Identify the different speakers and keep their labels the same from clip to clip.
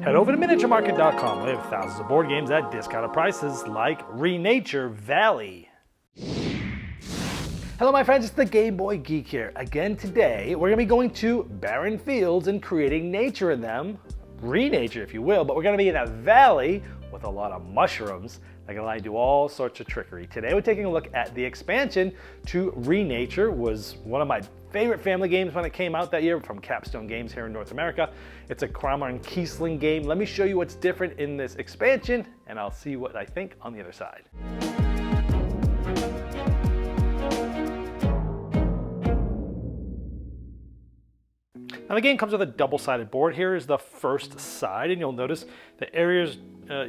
Speaker 1: Head over to miniaturemarket.com. We have thousands of board games at discounted prices like Renature Valley. Hello my friends, it's the Game Boy Geek here. Again today, we're going to be going to barren fields and creating nature in them. Renature, if you will, but we're going to be in a valley with a lot of mushrooms that can allow you to do all sorts of trickery. Today we're taking a look at the expansion to Renature. Was one of my favorite family games when it came out that year from Capstone games here in North America. It's a Kramer and Kiesling game. Let me show you what's different in this expansion and I'll see what I think on the other side. Now the game comes with a double-sided board. Here is the first side, and you'll notice the areas, are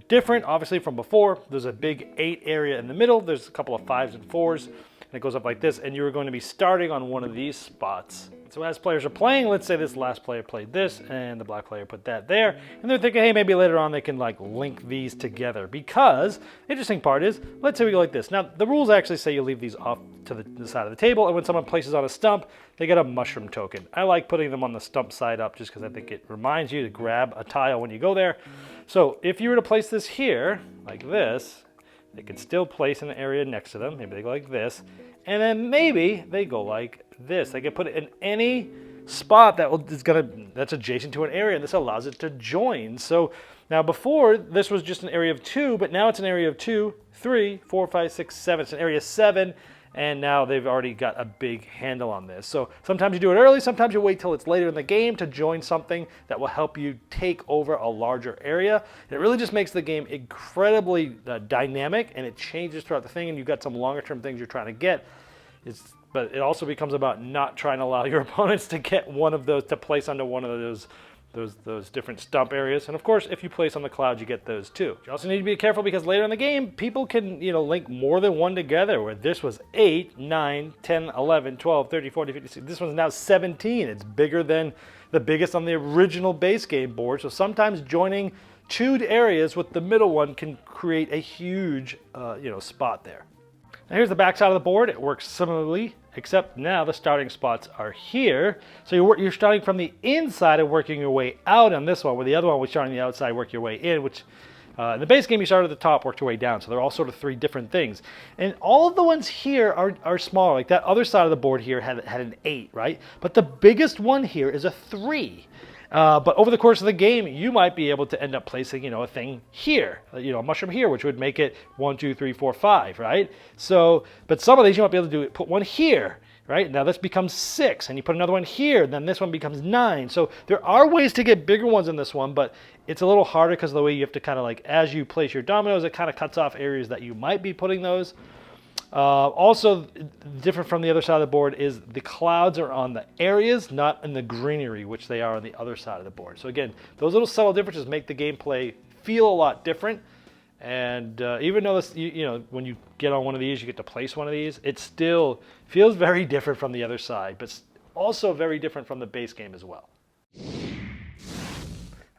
Speaker 1: different, obviously, from before. There's a big 8 area in the middle. There's a couple of 5s and 4s, and it goes up like this. And you're going to be starting on one of these spots. So as players are playing, let's say this last player played this, and the black player put that there, and they're thinking, hey, maybe later on they can like link these together. Because the interesting part is, let's say we go like this. Now the rules actually say you leave these off to the side of the table, and when someone places on a stump, they get a mushroom token. I like putting them on the stump side up just because I think it reminds you to grab a tile when you go there. So if you were to place this here, like this, they can still place an area next to them. Maybe they go like this, and then maybe they go like this. They can put it in any spot that's adjacent to an area, and this allows it to join. So now before, this was just an area of 2, but now it's an area of 2, 3, 4, 5, 6, 7. It's an area 7, and now they've already got a big handle on this. So sometimes you do it early, sometimes you wait till it's later in the game to join something that will help you take over a larger area. It really just makes the game incredibly dynamic, and it changes throughout the thing, and you've got some longer term things you're trying to get. But it also becomes about not trying to allow your opponents to get one of those, to place onto one of those different stump areas. And of course, if you place on the cloud, you get those too. You also need to be careful because later in the game, people can, link more than one together, where this was 8, 9, 10, 11, 12, 13, 14, 15, 16. This one's now 17. It's bigger than the biggest on the original base game board. So sometimes joining 2 areas with the middle one can create a huge, spot there. Now here's the back side of the board. It works similarly, except now the starting spots are here. So you're starting from the inside and working your way out on this one, where the other one was starting on the outside, work your way in, which in the base game you start at the top, work your way down. So they're all sort of 3 different things. And all of the ones here are smaller. Like that other side of the board here had an 8, right? But the biggest one here is a 3. But over the course of the game, you might be able to end up placing, a thing here, a mushroom here, which would make it 1, 2, 3, 4, 5, right? So, but some of these you might be able to put one here, right? Now this becomes 6, and you put another one here, then this one becomes 9. So there are ways to get bigger ones in this one, but it's a little harder because of the way you have to kind of like, as you place your dominoes, it kind of cuts off areas that you might be putting those. Also, different from the other side of the board is the clouds are on the areas, not in the greenery, which they are on the other side of the board. So again, those little subtle differences make the gameplay feel a lot different. And even though this, when you get on one of these, you get to place one of these, it still feels very different from the other side, but also very different from the base game as well.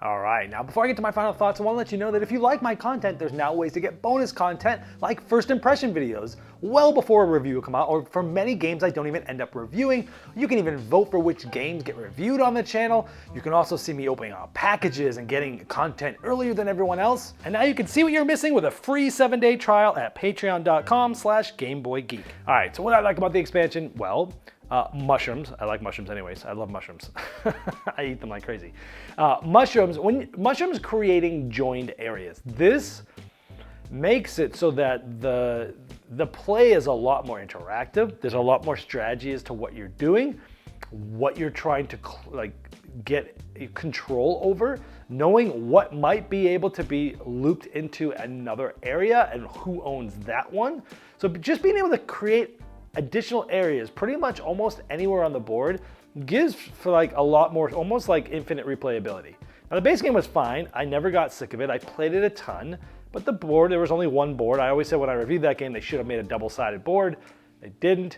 Speaker 1: All right, now before I get to my final thoughts, I want to let you know that if you like my content, there's now ways to get bonus content like first impression videos well before a review will come out, or for many games I don't even end up reviewing. You can even vote for which games get reviewed on the channel. You can also see me opening up packages and getting content earlier than everyone else. And now you can see what you're missing with a free 7-day trial at patreon.com/GameBoyGeek. All right, so what I like about the expansion, well, mushrooms. I like mushrooms anyways. I love mushrooms. I eat them like crazy. Mushrooms creating joined areas. This makes it so that the play is a lot more interactive. There's a lot more strategy as to what you're doing, what you're trying to get control over, knowing what might be able to be looped into another area and who owns that one. So just being able to create additional areas pretty much almost anywhere on the board gives for like a lot more, almost like infinite replayability. Now the base game was fine. I never got sick of it. I played it a ton, but the board, there was only one board. I always said when I reviewed that game, they should have made a double-sided board. They didn't.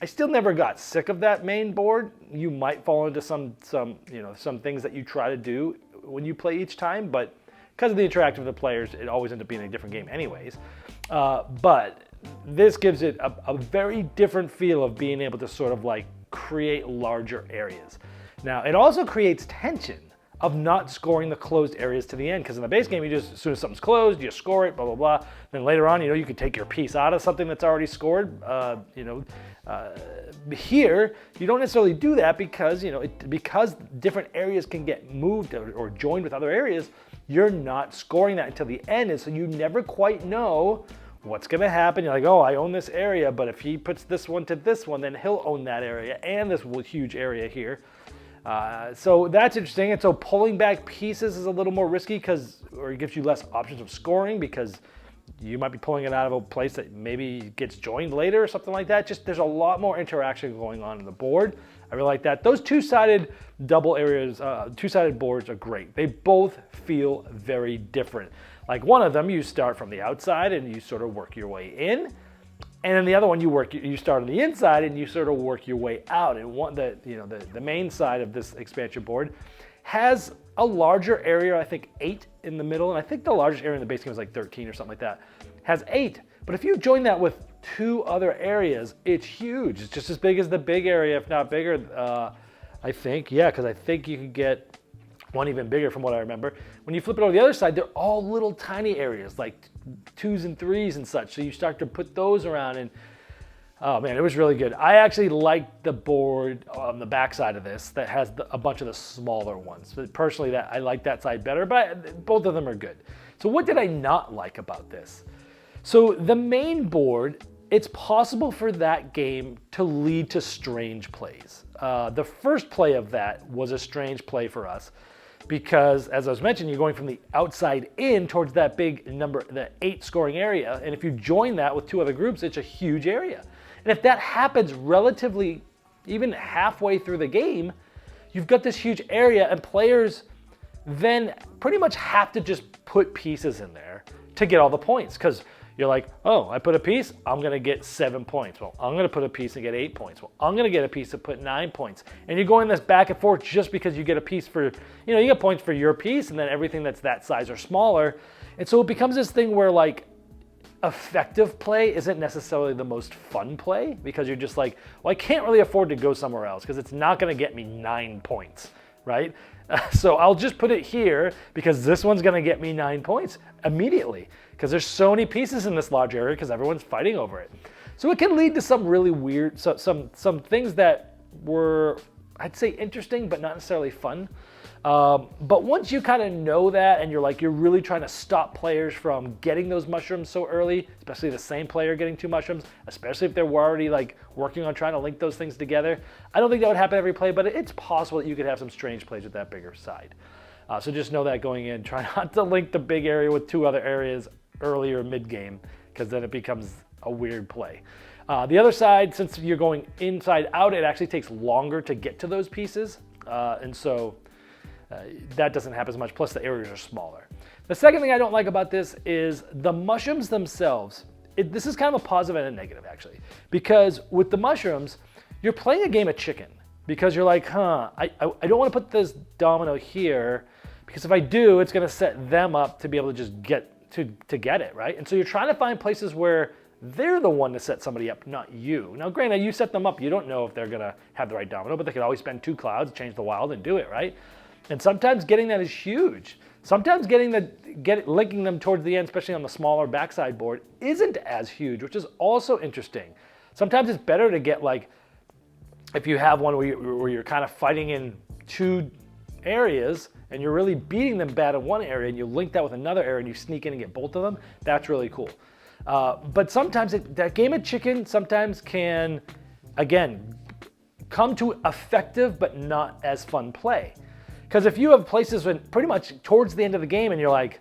Speaker 1: I still never got sick of that main board. You might fall into some things that you try to do when you play each time, but because of the interactive of the players, it always ends up being a different game anyways. But this gives it a very different feel of being able to sort of like create larger areas. Now, it also creates tension. of not scoring the closed areas to the end. Because in the base game, you just, as soon as something's closed, you score it, blah, blah, blah. Then later on, you could take your piece out of something that's already scored. Here, you don't necessarily do that because, because different areas can get moved or joined with other areas, you're not scoring that until the end. And so you never quite know what's going to happen. You're like, oh, I own this area, but if he puts this one to this one, then he'll own that area and this huge area here. So that's interesting. And so pulling back pieces is a little more risky or it gives you less options of scoring because you might be pulling it out of a place that maybe gets joined later or something like that. Just there's a lot more interaction going on in the board. I really like that. Those two-sided double areas, two-sided boards are great. They both feel very different. Like one of them, you start from the outside and you sort of work your way in. And then the other one, you start on the inside and you sort of work your way out. And the main side of this expansion board has a larger area, I think 8 in the middle. And I think the largest area in the base game is like 13 or something like that. Has 8. But if you join that with 2 other areas, it's huge. It's just as big as the big area, if not bigger. I think, yeah, because I think you can get one even bigger from what I remember. When you flip it over the other side, they're all little tiny areas, like 2s and 3s and such. So you start to put those around and, oh man, it was really good. I actually liked the board on the back side of this that has a bunch of the smaller ones. But personally, I like that side better, but both of them are good. So what did I not like about this? So the main board, it's possible for that game to lead to strange plays. The first play of that was a strange play for us because, as I was mentioning, you're going from the outside in towards that big number, the 8 scoring area. And if you join that with 2 other groups, it's a huge area. And if that happens relatively, even halfway through the game, you've got this huge area and players then pretty much have to just put pieces in there to get all the points. Because you're like, oh, I put a piece, I'm going to get 7 points. Well, I'm going to put a piece and get 8 points. Well, I'm going to get a piece and put 9 points. And you're going this back and forth just because you get a piece for, you get points for your piece and then everything that's that size or smaller. And so it becomes this thing where like effective play isn't necessarily the most fun play because you're just like, well, I can't really afford to go somewhere else because it's not going to get me 9 points, right? So I'll just put it here because this one's going to get me 9 points immediately because there's so many pieces in this large area because everyone's fighting over it. So it can lead to some really weird, some things that were, I'd say, interesting but not necessarily fun. But once you kind of know that and you're really trying to stop players from getting those mushrooms so early, especially the same player getting 2 mushrooms, especially if they were already like working on trying to link those things together. I don't think that would happen every play, but it's possible that you could have some strange plays with that bigger side. So just know that going in, try not to link the big area with 2 other areas early or mid-game because then it becomes a weird play. The other side, since you're going inside out, it actually takes longer to get to those pieces. And so that doesn't happen as much, plus the areas are smaller. The second thing I don't like about this is the mushrooms themselves. This is kind of a positive and a negative, actually. Because with the mushrooms, you're playing a game of chicken. Because you're like, I don't want to put this domino here, because if I do, it's going to set them up to be able to just get it, right? And so you're trying to find places where they're the one to set somebody up, not you. Now, granted, you set them up, you don't know if they're going to have the right domino, but they could always spend 2 clouds, change the wild, and do it, right? And sometimes getting that is huge. Sometimes linking them towards the end, especially on the smaller backside board, isn't as huge, which is also interesting. Sometimes it's better to get like, if you have one where you're kind of fighting in 2 areas and you're really beating them bad in one area and you link that with another area and you sneak in and get both of them, that's really cool. But sometimes that game of chicken sometimes can, again, come to effective but not as fun play. Because if you have places when pretty much towards the end of the game and you're like,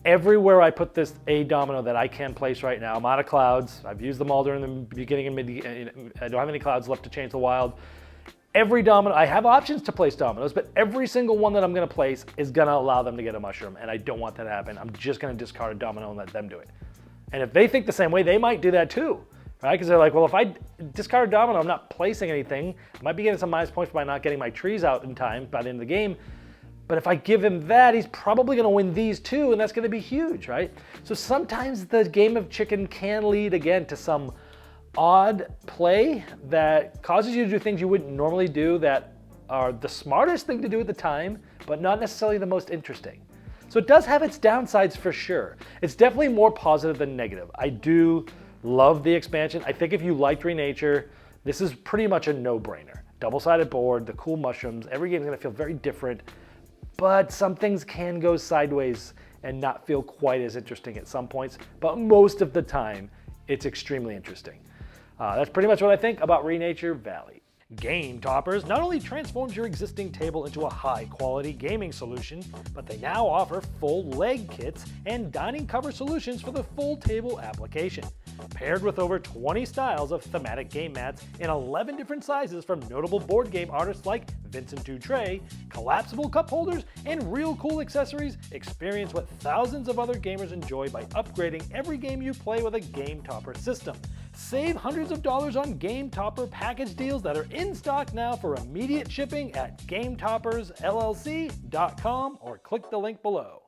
Speaker 1: everywhere I put this A domino that I can place right now, I'm out of clouds, I've used them all during the beginning and mid, I don't have any clouds left to change the wild. Every domino, I have options to place dominoes, but every single one that I'm going to place is going to allow them to get a mushroom, and I don't want that to happen. I'm just going to discard a domino and let them do it. And if they think the same way, they might do that too, right? Because they're like, well, if I discard a domino, I'm not placing anything. I might be getting some minus points by not getting my trees out in time by the end of the game. But if I give him that, he's probably going to win these too, and that's going to be huge, right? So sometimes the game of chicken can lead, again, to some odd play that causes you to do things you wouldn't normally do that are the smartest thing to do at the time, but not necessarily the most interesting. So it does have its downsides for sure. It's definitely more positive than negative. I do love the expansion. I think if you liked Renature, this is pretty much a no-brainer. Double-sided board, the cool mushrooms, every game is gonna feel very different, but some things can go sideways and not feel quite as interesting at some points, but most of the time, it's extremely interesting. That's pretty much what I think about Renature Valley. Game Toppers not only transforms your existing table into a high-quality gaming solution, but they now offer full leg kits and dining cover solutions for the full table application. Paired with over 20 styles of thematic game mats in 11 different sizes from notable board game artists like Vincent Dutray, collapsible cup holders, and real cool accessories, experience what thousands of other gamers enjoy by upgrading every game you play with a Game Topper system. Save hundreds of dollars on Game Topper package deals that are in stock now for immediate shipping at GameToppersLLC.com or click the link below.